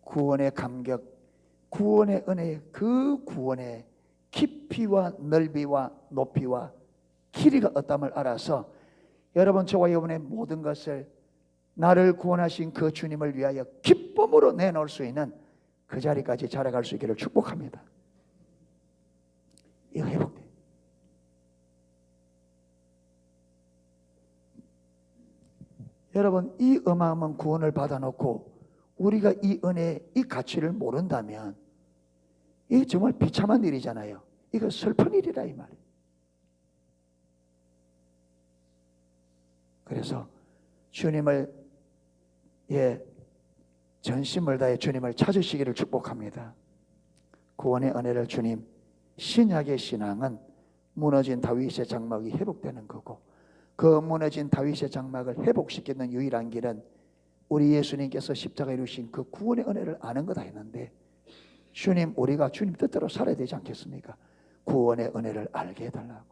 구원의 감격, 구원의 은혜, 그 구원의 깊이와 넓이와 높이와 길이가 어떠함을 알아서 여러분 저와 여러분의 모든 것을 나를 구원하신 그 주님을 위하여 기쁨으로 내놓을 수 있는 그 자리까지 자라갈 수 있기를 축복합니다. 이거 회복돼. 여러분 이 어마어마한 구원을 받아놓고 우리가 이 은혜, 이 가치를 모른다면 이게 정말 비참한 일이잖아요. 이거 슬픈 일이라 이 말이에요. 그래서 주님을 전심을 다해 주님을 찾으시기를 축복합니다. 구원의 은혜를 주님, 신약의 신앙은 무너진 다윗의 장막이 회복되는 거고 그 무너진 다윗의 장막을 회복시키는 유일한 길은 우리 예수님께서 십자가에 이루신 그 구원의 은혜를 아는 거다 했는데 주님, 우리가 주님 뜻대로 살아야 되지 않겠습니까? 구원의 은혜를 알게 해달라고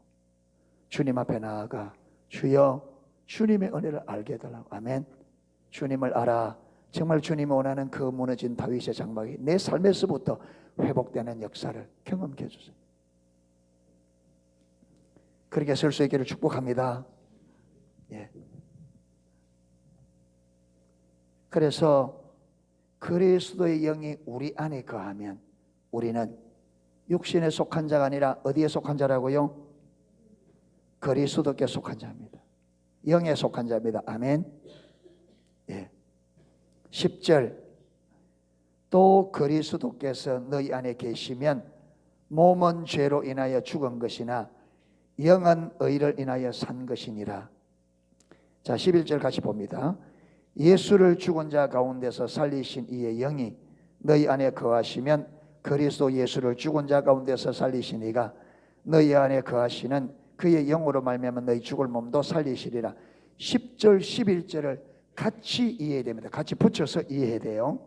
주님 앞에 나아가 주여 주님의 은혜를 알게 해달라고. 아멘. 주님을 알아. 정말 주님이 원하는 그 무너진 다윗의 장막이 내 삶에서부터 회복되는 역사를 경험케 해주세요. 그렇게 설 수 있기를 축복합니다. 예. 그래서 그리스도의 영이 우리 안에 거하면 우리는 육신에 속한 자가 아니라 어디에 속한 자라고요? 그리스도께 속한 자입니다. 영에 속한 자입니다. 아멘. 예. 10절 또 그리스도께서 너희 안에 계시면 몸은 죄로 인하여 죽은 것이나 영은 의를 인하여 산 것이니라. 자 11절 같이 봅니다. 예수를 죽은 자 가운데서 살리신 이의 영이 너희 안에 거하시면 그리스도 예수를 죽은 자 가운데서 살리신 이가 너희 안에 거하시는 그의 영으로 말미암아 너희 죽을 몸도 살리시리라. 10절 11절을 같이 이해해야 됩니다. 같이 붙여서 이해해야 돼요.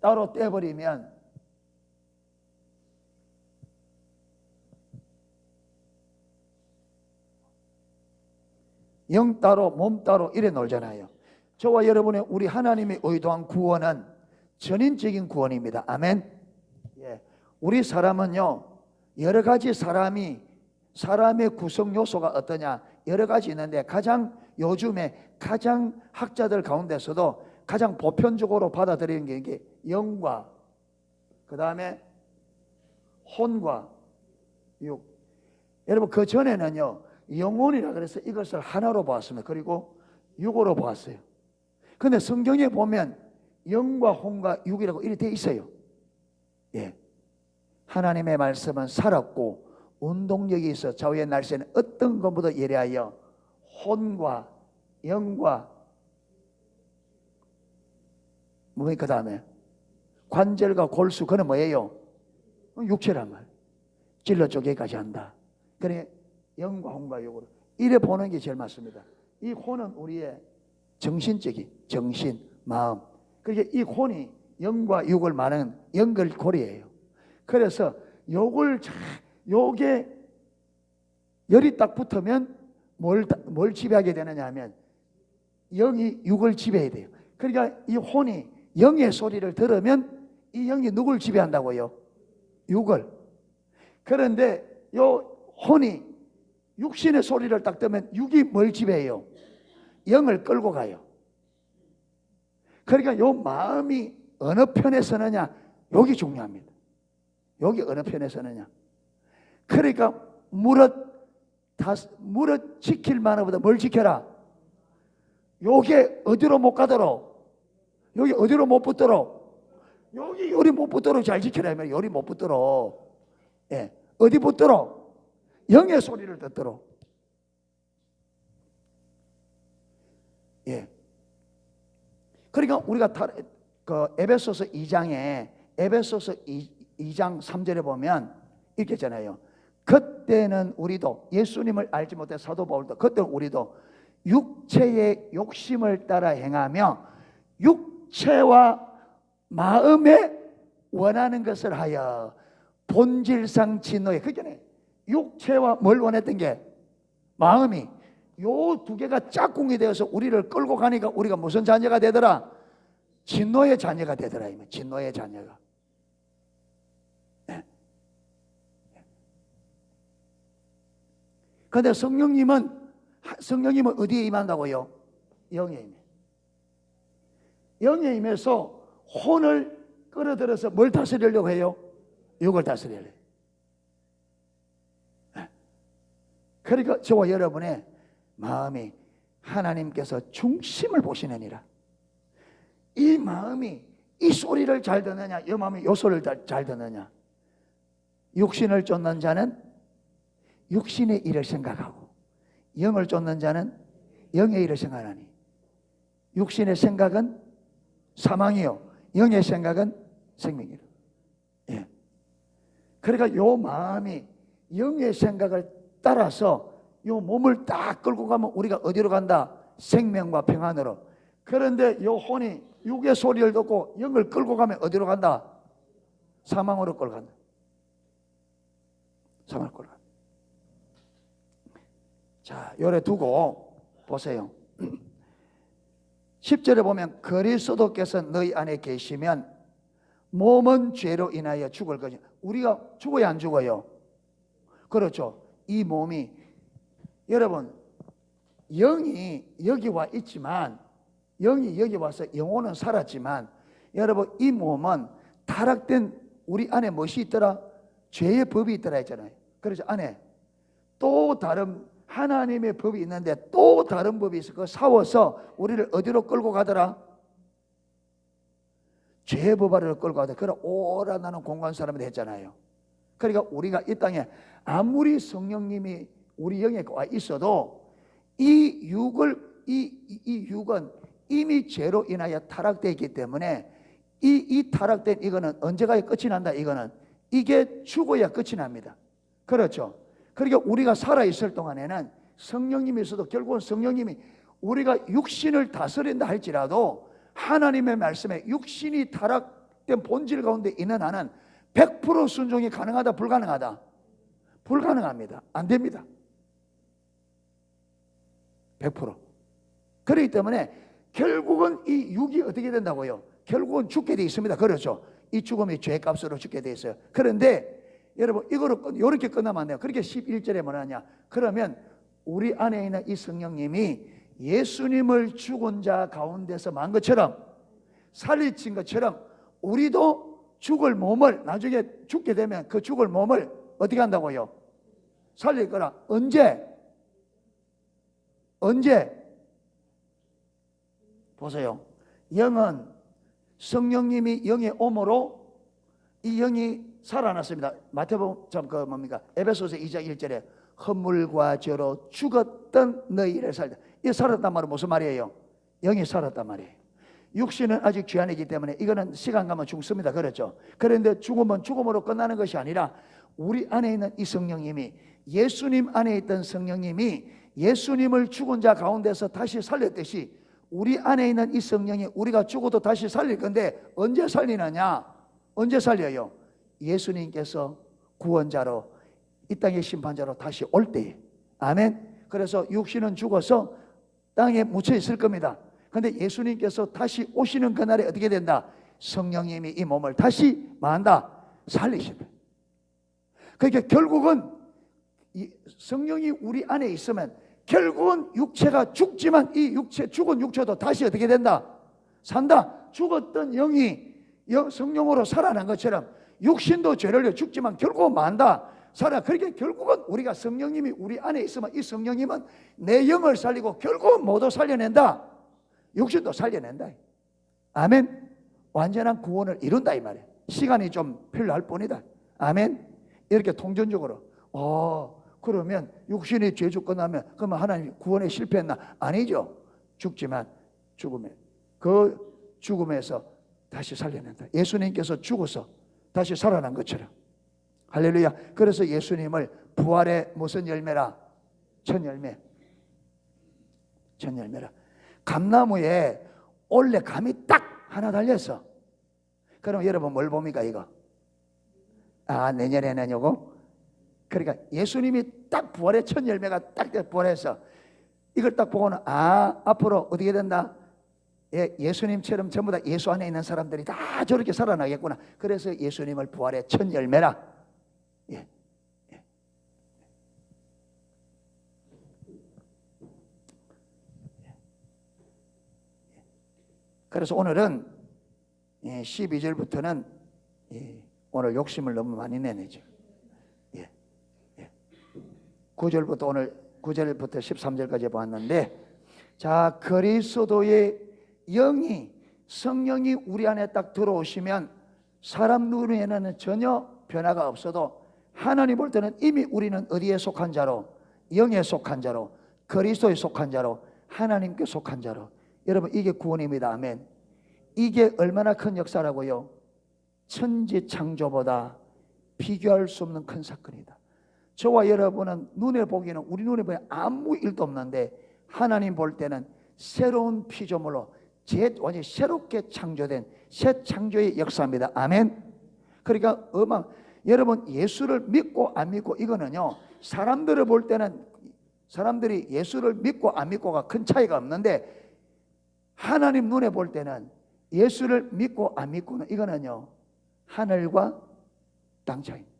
따로 떼버리면 영 따로 몸 따로 이래 놀잖아요. 저와 여러분의 우리 하나님의 의도한 구원은 전인적인 구원입니다. 아멘. 예. 우리 사람은요, 여러 가지 사람의 구성 요소가 어떠냐, 여러 가지 있는데 요즘에 가장 학자들 가운데서도 가장 보편적으로 받아들이는 게 이게 영과 그 다음에 혼과 육. 여러분, 그 전에는요 영혼이라 그래서 이것을 하나로 보았습니다. 그리고 육으로 보았어요. 근데 성경에 보면 영과 혼과 육이라고 이렇게 되어 있어요. 예. 하나님의 말씀은 살았고 운동력이 있어 좌우의 날씨는 어떤 것보다 예리하여 혼과 영과 그 다음에 관절과 골수, 그는 뭐예요? 육체란 말. 찔러 쪼개기까지 한다. 그러니 영과 혼과 육으로 이래 보는 게 제일 맞습니다. 이 혼은 우리의 정신적인 정신, 마음. 그러니까 이 혼이 영과 육을 말하는 연결고리예요. 그래서 요게 열이 딱 붙으면 뭘 지배하게 되느냐 하면 영이 육을 지배해야 돼요. 그러니까 이 혼이 영의 소리를 들으면 이 영이 누굴 지배한다고요? 육을. 그런데 요 혼이 육신의 소리를 딱 들으면 육이 뭘 지배해요? 영을 끌고 가요. 그러니까 요 마음이 어느 편에 서느냐, 여기 중요합니다. 여기 어느 편에 서느냐. 그러니까 무릇 지킬 만한보다 뭘 지켜라? 요게 어디로 못 가도록, 여기 어디로 못 붙도록, 여기 요리 못 붙도록 잘 지켜라. 요리 못 붙도록, 예, 어디 붙도록? 영의 소리를 듣도록. 예. 그러니까 우리가 그 에베소서 2장 3절에 보면 이렇게 있잖아요. 그때는 우리도, 예수님을 알지 못해 사도 바울도, 그때는 우리도 육체의 욕심을 따라 행하며 육체와 마음에 원하는 것을 하여 본질상 진노에, 그게 육체와 뭘 원했던 게 마음이, 요 두 개가 짝꿍이 되어서 우리를 끌고 가니까 우리가 무슨 자녀가 되더라? 진노의 자녀가 되더라. 진노의 자녀가. 그런데 성령님은 어디에 임한다고요? 영에 임해. 영에 임해서 혼을 끌어들여서 뭘 다스리려고 해요? 육을 다스리려고 해요. 그러니까 저와 여러분의 마음이 하나님께서 중심을 보시느니라. 이 마음이 이 소리를 잘 듣느냐, 이 마음이 이 소리를 잘 듣느냐. 육신을 쫓는 자는 육신의 일을 생각하고 영을 쫓는 자는 영의 일을 생각하니 육신의 생각은 사망이요 영의 생각은 생명이라. 예. 그러니까 요 마음이 영의 생각을 따라서 요 몸을 딱 끌고 가면 우리가 어디로 간다? 생명과 평안으로. 그런데 요 혼이 육의 소리를 듣고 영을 끌고 가면 어디로 간다? 사망으로 끌고 간다. 사망으로 끌고 간다. 자, 요래 두고 보세요. 10절에 보면 그리스도께서 너희 안에 계시면 몸은 죄로 인하여 죽을 것이다. 우리가 죽어야 안 죽어요? 그렇죠. 이 몸이, 여러분, 영이 여기 와 있지만, 영이 여기 와서 영혼은 살았지만, 여러분, 이 몸은 타락된 우리 안에 무엇이 있더라? 죄의 법이 있더라 했잖아요. 그래서 안에 또 다른 하나님의 법이 있는데 또 다른 법이 있어. 그 싸워서 우리를 어디로 끌고 가더라? 죄의 법 아래로 끌고 가더라. 그래 오라나는 공간 사람이 했잖아요. 그러니까 우리가 이 땅에 아무리 성령님이 우리 영에 와 있어도 이 육은 이미 죄로 인하여 타락되어 있기 때문에 이 타락된 이거는 언제가 끝이 난다. 이게 죽어야 끝이 납니다. 그렇죠. 그러니까 우리가 살아있을 동안에는 성령님이 있어도 결국은 성령님이 우리가 육신을 다스린다 할지라도 하나님의 말씀에 육신이 타락된 본질 가운데 있는 한은 100% 순종이 가능하다 불가능하다? 불가능합니다. 안 됩니다. 100%. 그렇기 때문에 결국은 이 육이 어떻게 된다고요? 결국은 죽게 돼 있습니다. 그렇죠? 이 죽음이 죄값으로 죽게 돼 있어요. 그런데 여러분 이거로 이렇게 끝나면 안 돼요. 그렇게 11절에 뭐라냐? 그러면 우리 안에 있는 이 성령님이 예수님을 죽은 자 가운데서 만 것처럼 살리신 것처럼 우리도 죽을 몸을 나중에 죽게 되면 그 죽을 몸을 어떻게 한다고요? 살릴 거라. 언제? 보세요. 영은 성령님이 영에 오므로 이 영이 살아났습니다. 마태복음 뭡니까? 에베소서 2장 1절에 허물과 죄로 죽었던 너희를 살다. 이 살았단 말은 무슨 말이에요? 영이 살았단 말이에요. 육신은 아직 죄 안이기 때문에 이거는 시간 가면 죽습니다. 그렇죠? 그런데 죽음은 죽음으로 끝나는 것이 아니라 우리 안에 있는 이 성령님이 예수님 안에 있던 성령님이 예수님을 죽은 자 가운데서 다시 살렸듯이 우리 안에 있는 이 성령이 우리가 죽어도 다시 살릴 건데 언제 살리느냐? 언제 살려요? 예수님께서 구원자로 이 땅의 심판자로 다시 올 때에. 아멘. 그래서 육신은 죽어서 땅에 묻혀 있을 겁니다. 그런데 예수님께서 다시 오시는 그날에 어떻게 된다? 성령님이 이 몸을 다시 뭐한다? 살리신다. 그러니까 결국은 이 성령이 우리 안에 있으면 결국은 육체가 죽지만 이 육체, 죽은 육체도 다시 어떻게 된다? 산다. 죽었던 영이 성령으로 살아난 것처럼 육신도 죄를 죽지만 결국은 만다. 살아. 그렇게 결국은 우리가 성령님이 우리 안에 있으면 이 성령님은 내 영을 살리고 결국은 모두 살려낸다. 육신도 살려낸다. 아멘. 완전한 구원을 이룬다 이 말이에요. 시간이 좀 필요할 뿐이다. 아멘. 이렇게 통전적으로 그러면 육신이 죄 죽고 나면 그러면 하나님 구원에 실패했나? 아니죠. 죽지만 그 죽음에서 다시 살려낸다. 예수님께서 죽어서 다시 살아난 것처럼. 할렐루야. 그래서 예수님을 부활의 무슨 열매라? 첫 열매. 첫 열매라. 감나무에 원래 감이 딱 하나 달렸어. 그럼 여러분 뭘 봅니까 이거? 내년에는 요거? 그러니까 예수님이 딱 부활의 첫 열매가 딱 부활해서 이걸 딱 보고는 앞으로 어떻게 된다? 예수님처럼 전부 다 예수 안에 있는 사람들이 다 저렇게 살아나겠구나. 그래서 예수님을 부활의 첫 열매라. 그래서 오늘은 12절부터는 오늘 욕심을 너무 많이 내내죠. 9절부터 오늘 9절부터 13절까지 보았는데, 자, 그리스도의 영이 성령이 우리 안에 딱 들어오시면 사람 눈에는 전혀 변화가 없어도 하나님 볼 때는 이미 우리는 어디에 속한 자로? 영에 속한 자로, 그리스도에 속한 자로, 하나님께 속한 자로. 여러분 이게 구원입니다. 아멘. 이게 얼마나 큰 역사라고요? 천지 창조보다 비교할 수 없는 큰 사건이다. 저와 여러분은 눈에 보기에는 우리 눈에 보기에는 아무 일도 없는데 하나님 볼 때는 새로운 피조물로 완전히 새롭게 창조된 새 창조의 역사입니다. 아멘. 그러니까 여러분 예수를 믿고 안 믿고 이거는요, 사람들을 볼 때는 사람들이 예수를 믿고 안 믿고가 큰 차이가 없는데 하나님 눈에 볼 때는 예수를 믿고 안 믿고는 이거는요 하늘과 땅 차이입니다.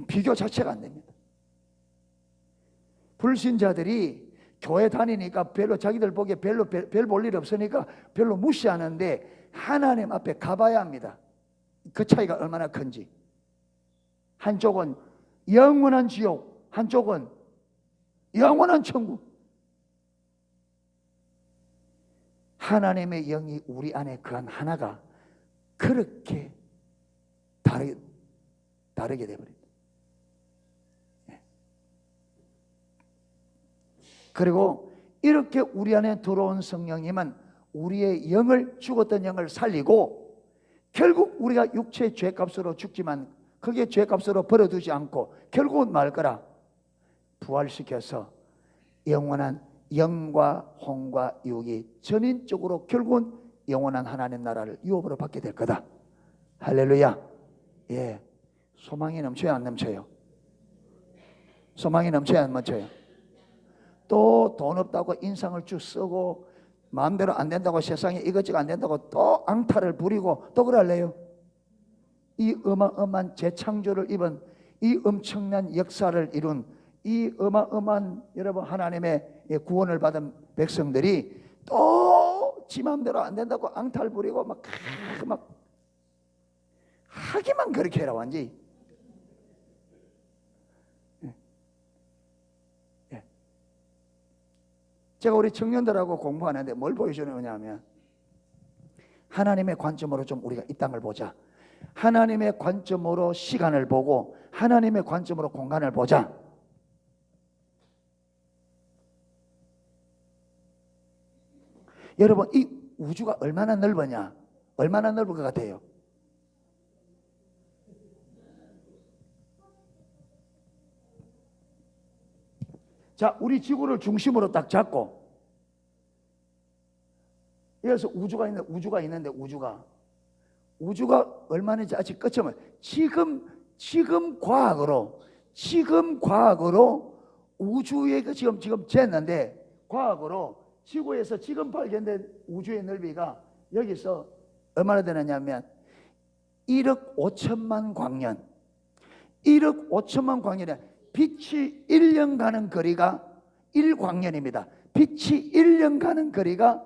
비교 자체가 안 됩니다. 불신자들이 교회 다니니까 별로 자기들 보기에 별 볼 일 없으니까 별로 무시하는데 하나님 앞에 가봐야 합니다. 그 차이가 얼마나 큰지. 한쪽은 영원한 지옥, 한쪽은 영원한 천국. 하나님의 영이 우리 안에 그한 하나가 그렇게 다르게 되어버립니다. 그리고 이렇게 우리 안에 들어온 성령님은 우리의 영을, 죽었던 영을 살리고 결국 우리가 육체의 죄값으로 죽지만 그게 죄값으로 버려두지 않고 결국은 말 거라? 부활시켜서 영원한 영과 혼과 육이 전인적으로 결국은 영원한 하나님 나라를 유업으로 받게 될 거다. 할렐루야. 예, 소망이 넘쳐요 안 넘쳐요? 소망이 넘쳐요 안 넘쳐요? 또 돈 없다고 인상을 쭉 쓰고 마음대로 안 된다고 세상에 이것저것 안 된다고 또 앙탈을 부리고 또 그럴래요? 이 어마어마한 재창조를 입은 이 엄청난 역사를 이룬 이 어마어마한 여러분 하나님의 구원을 받은 백성들이 또 지 마음대로 안 된다고 앙탈 부리고 막 하기만 그렇게 해라 완전히. 제가 우리 청년들하고 공부하는데 뭘 보여주느냐 하면 하나님의 관점으로 좀 우리가 이 땅을 보자. 하나님의 관점으로 시간을 보고 하나님의 관점으로 공간을 보자. 여러분 이 우주가 얼마나 넓으냐? 얼마나 넓을 것 같아요? 자, 우리 지구를 중심으로 딱 잡고 여기서 우주가 있는데 우주가 얼마나인지 아직 끝이 없어요. 지금 과학으로 우주의 지금 쟀는데 과학으로 지구에서 지금 발견된 우주의 넓이가 여기서 얼마나 되느냐면 1억 5천만 광년. 1억 5천만 광년이야. 빛이 1년 가는 거리가 1광년입니다. 빛이 1년 가는 거리가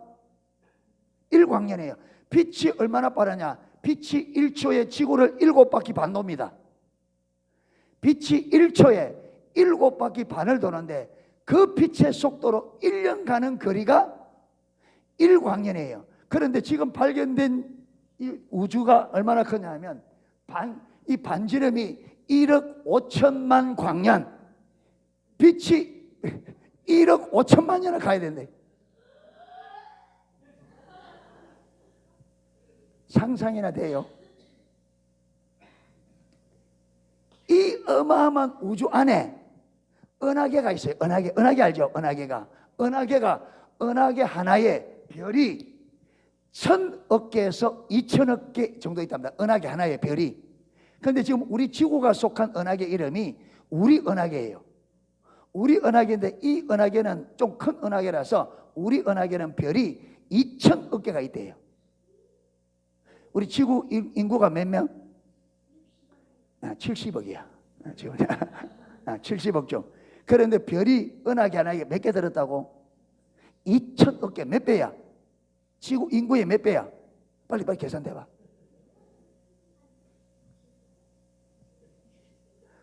1광년이에요. 빛이 얼마나 빠르냐? 빛이 1초에 지구를 7바퀴 반 돕니다. 빛이 1초에 7바퀴 반을 도는데 그 빛의 속도로 1년 가는 거리가 1광년이에요. 그런데 지금 발견된 이 우주가 얼마나 크냐면 이 반지름이 1억 5천만 광년. 빛이 1억 5천만 년을 가야 된대. 상상이나 돼요? 이 어마어마한 우주 안에 은하계가 있어요. 은하계 알죠? 은하계 하나에 별이 1000억 개에서 2000억 개 정도 있답니다. 은하계 하나의 별이. 그런데 지금 우리 지구가 속한 은하계 이름이 우리 은하계예요. 우리 은하계인데 이 은하계는 좀 큰 은하계라서 우리 은하계는 별이 2000억 개가 있대요. 우리 지구 인구가 몇 명? 70억이야. 지금 70억 좀. 그런데 별이 은하계 하나에 몇 개 들었다고? 2000억 개. 몇 배야? 지구 인구의 몇 배야? 빨리 계산해봐.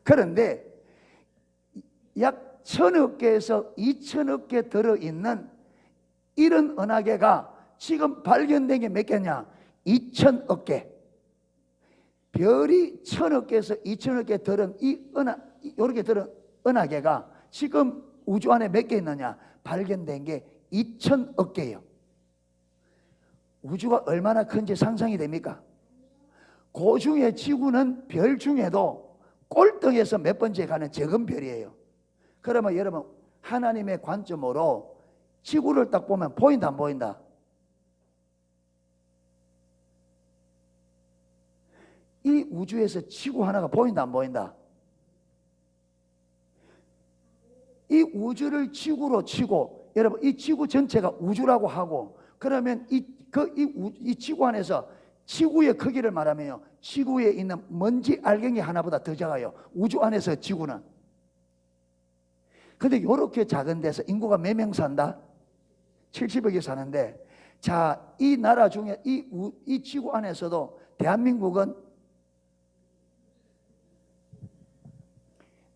그런데 약 1000억 개에서 2000억 개 들어있는 이런 은하계가 지금 발견된 게 몇 개냐? 2000억 개. 별이 1000억 개에서 2000억 개 들은 이렇게 들은 은하계가 지금 우주 안에 몇 개 있느냐? 발견된 게 2000억 개예요. 우주가 얼마나 큰지 상상이 됩니까? 그 중에 지구는 별 중에도 꼴등에서 몇 번째 가는 적은 별이에요. 그러면 여러분 하나님의 관점으로 지구를 딱 보면 보인다 안 보인다? 이 우주에서 지구 하나가 보인다 안 보인다? 이 우주를 지구로 치고 여러분 이 지구 전체가 우주라고 하고 그러면 이 지구 안에서 지구의 크기를 말하면요 지구에 있는 먼지 알갱이 하나보다 더 작아요. 우주 안에서 지구는. 근데 이렇게 작은 데서 인구가 몇 명 산다? 70억이 사는데 자, 이 나라 중에 이 지구 안에서도 대한민국은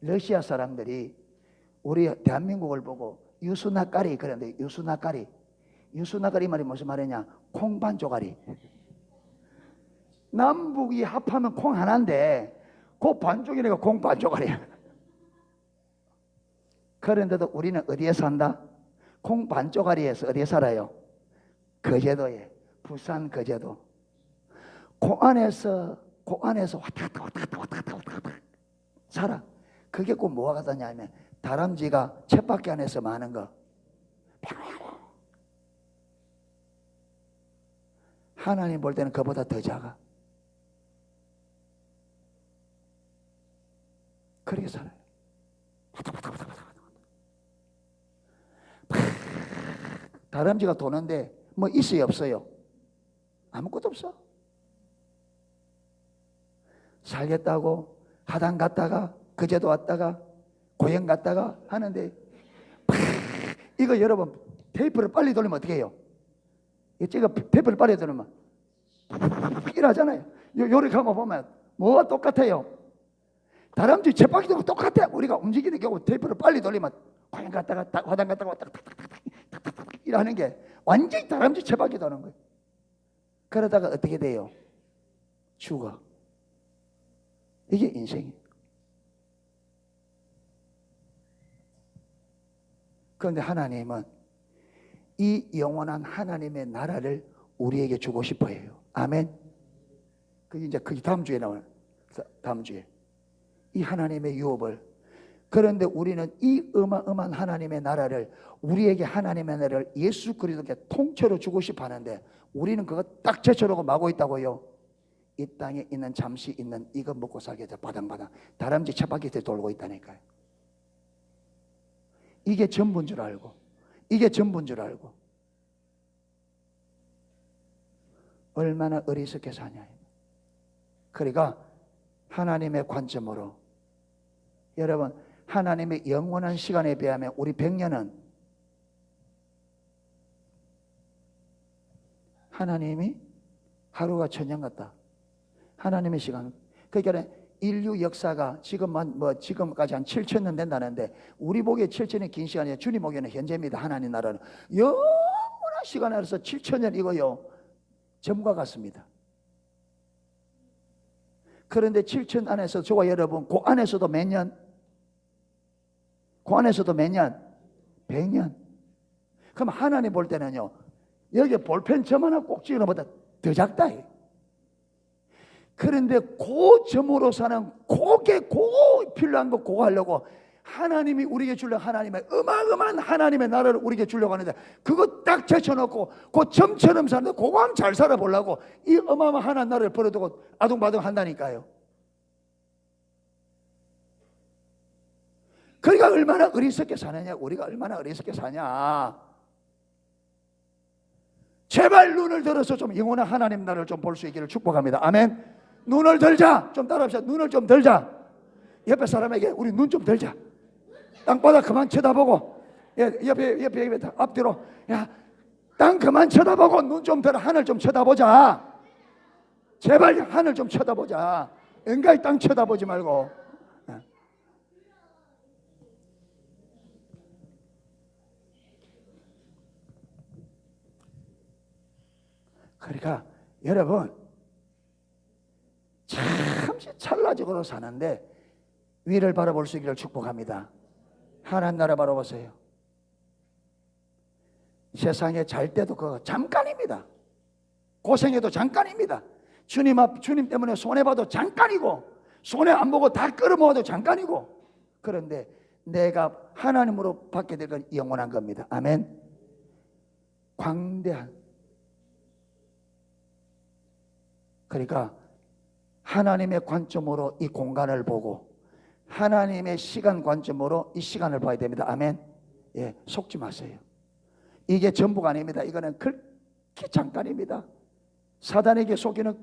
러시아 사람들이 우리 대한민국을 보고 유수나까리 그러는데 유수나까리 말이 무슨 말이냐? 콩반 쪼가리. 남북이 합하면 콩 하나인데 그 반쪽이니까 콩 반 쪼가리야. 그런데도 우리는 어디에 산다? 콩 반 쪼가리에서 어디에 살아요? 거제도에. 부산 거제도. 그 안에서 왔다 갔다 살아. 그게 꼭 뭐가 같았냐면 다람쥐가 쳇바퀴 안에서 마는 거. 하나님 볼 때는 그보다 더 작아. 그렇게 살아요. 다람쥐가 도는데 뭐 있어요, 없어요? 아무것도 없어. 살겠다고 하단 갔다가 그제도 왔다가 고향 갔다가 하는데 이거 여러분 테이프를 빨리 돌리면 어떻게 해요? 이거 테이프를 빨리 돌리면 이러잖아요. 요렇게 한번 보면 뭐가 똑같아요? 다람쥐 쳇바퀴도 똑같아. 우리가 움직이는 경우 테이프를 빨리 돌리면 고향 갔다가 화단 갔다가 왔다가 이러는 게 완전히 다람쥐 쳇바퀴 도는 거예요. 그러다가 어떻게 돼요? 죽어. 이게 인생이에요. 그런데 하나님은 이 영원한 하나님의 나라를 우리에게 주고 싶어 해요. 아멘. 그게 이제 그 다음 주에 나와요. 다음 주에. 이 하나님의 유업을. 그런데 우리는 이 어마어마한 하나님의 나라를 우리에게 하나님의 나라를 예수 그리스도께 통째로 주고 싶어 하는데 우리는 그거 딱 제쳐놓고 마고 있다고요. 이 땅에 있는 잠시 있는 이거 먹고 살게 돼 바당바당 다람쥐 쳇바퀴에 돌고 있다니까요. 이게 전부인 줄 알고 이게 전부인 줄 알고 얼마나 어리석게 사냐. 그러니까 하나님의 관점으로 여러분 하나님의 영원한 시간에 비하면 우리 100년은 하나님이 하루가 천년 같다. 하나님의 시간. 그러니까 인류 역사가 지금까지 한 7,000년 된다는데 우리 보기에 7,000년이 긴 시간이에요. 주님 보기에는 현재입니다. 하나님 나라는 영원한 시간 안에서 7,000년 이거요 전과 같습니다. 그런데 7,000 안에서 저와 여러분 그 안에서도 몇 년? 그 안에서도 몇 년? 100년. 그럼 하나님 볼 때는요 여기 볼펜 점 하나 꼭 찍는 것보다 더 작다. 그런데 그 점으로 사는 그게 필요한 거 그거 하려고 하나님이 우리에게 주려고 하나님의 어마어마한 하나님의 나라를 우리에게 주려고 하는데 그거 딱 제쳐놓고 그 점처럼 사는데 그거 잘 살아보려고 이 어마어마한 하나님 나라를 버려두고 아둥바둥 한다니까요. 그러니까 얼마나 어리석게 사느냐. 우리가 얼마나 어리석게 사냐. 제발 눈을 들어서 좀 영원한 하나님 나라를 좀 볼 수 있기를 축복합니다. 아멘. 눈을 들자. 좀 따라합시다. 눈을 좀 들자. 옆에 사람에게 우리 눈 좀 들자. 땅바닥 그만 쳐다보고 옆에 앞뒤로 야 땅 그만 쳐다보고 눈 좀 들어. 하늘 좀 쳐다보자. 제발 하늘 좀 쳐다보자. 응가히 땅 쳐다보지 말고. 그러니까 여러분 잠시 찰나적으로 사는데 위를 바라볼 수 있기를 축복합니다. 하나님 나라 바라보세요. 세상에 잘 때도 그거 잠깐입니다. 고생해도 잠깐입니다. 주님 때문에 손해봐도 잠깐이고 손해 안 보고 다 끌어모아도 잠깐이고 그런데 내가 하나님으로 받게 될 건 영원한 겁니다. 아멘. 광대한. 그러니까 하나님의 관점으로 이 공간을 보고 하나님의 시간 관점으로 이 시간을 봐야 됩니다. 아멘. 예, 속지 마세요. 이게 전부가 아닙니다. 이거는 그렇게 잠깐입니다. 사단에게 속이는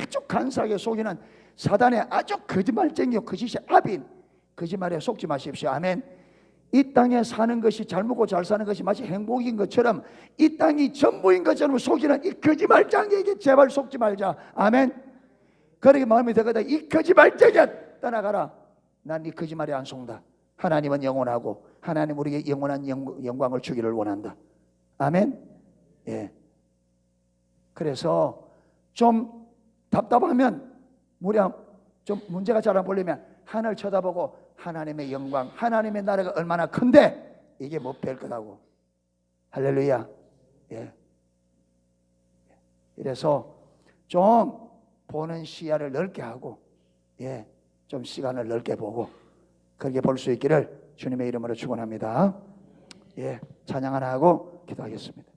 아주 간사하게 속이는 사단의 아주 거짓말쟁이요 거짓이 압인 거짓말에 속지 마십시오. 아멘. 이 땅에 사는 것이 잘 먹고 잘 사는 것이 마치 행복인 것처럼 이 땅이 전부인 것처럼 속이는 이 거짓말쟁이에게 제발 속지 말자. 아멘. 그러게 마음이 되거든. 이 거짓말쟁이야 떠나가라. 난 이 거짓말에 안 속는다. 하나님은 영원하고 하나님 우리에게 영원한 영광을 주기를 원한다. 아멘. 예. 그래서 좀 답답하면 무려 좀 문제가 잘 안 보이면 하늘 쳐다보고 하나님의 영광 하나님의 나라가 얼마나 큰데 이게 못 뵐 거라고. 할렐루야. 예. 그래서 좀 보는 시야를 넓게 하고 예, 좀 시간을 넓게 보고 그렇게 볼 수 있기를 주님의 이름으로 축원합니다. 예, 찬양 하나 하고 기도하겠습니다.